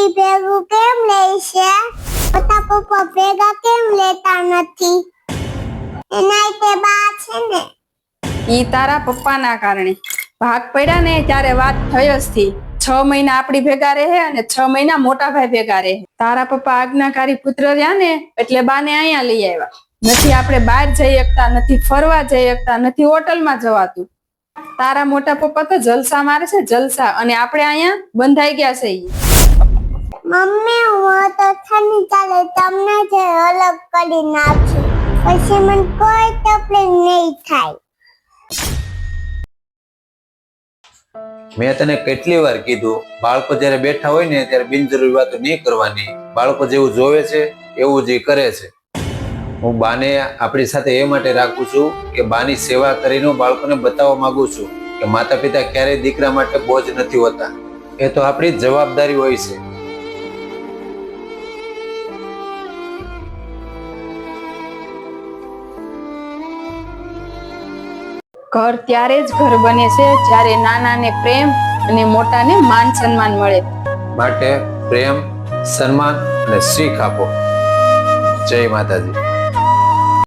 Mummy ભેગું કેમ લેશે? પપ્પા ભેગા કેમ લેતા નથી? એના તે બા છે ને. ઈ તારા પપ્પાના કારણે ભાગ પડ્યા ને ત્યારે વાત થઈ જ થી 6 મહિના આપડી ભેગા રહે અને 6 મહિના મોટા ભાઈ ભેગા રહે. તારા પપ્પા આજ્ઞાકારી પુત્ર રહ્યા ને એટલે બાને અહીંયા લઈ આવ્યા. નથી આપણે બહાર જઈ શકતા, નથી ફરવા જઈ શકતા, નથી હોટલમાં જવાતું. તારા મોટા પપ્પા તો જલસા મારે છે, જલસા, અને આપણે અહીંયા બંધાઈ ગયા છે. મમ્મી હું તો થની ચાલે તમને જે અલગ કરી નાખી પછી મને કોઈ તકલીફ નહીં થાય. મેં તને કેટલી વાર કીધું, બાળકો જ્યારે બેઠા હોય ને ત્યારે બિનજરૂરી વાતો નહીં કરવાની. બાળકો જેવું જોવે છે એવું જ કરે છે. હું બાને આપણી સાથે એ માટે રાખું છું કે બાની સેવા કરીને હું બાળકોને બતાવવા માંગુ છું કે માતા પિતા ક્યારેય દીકરા માટે બોજ નથી હોતા. એ તો આપણી જવાબદારી હોય છે. ઘર ત્યારે જ ઘર બને છે જ્યારે નાનાને પ્રેમ અને મોટાને માન સન્માન મળે. માટે પ્રેમ, સન્માન અને શીખ આપો. જય માતાજી.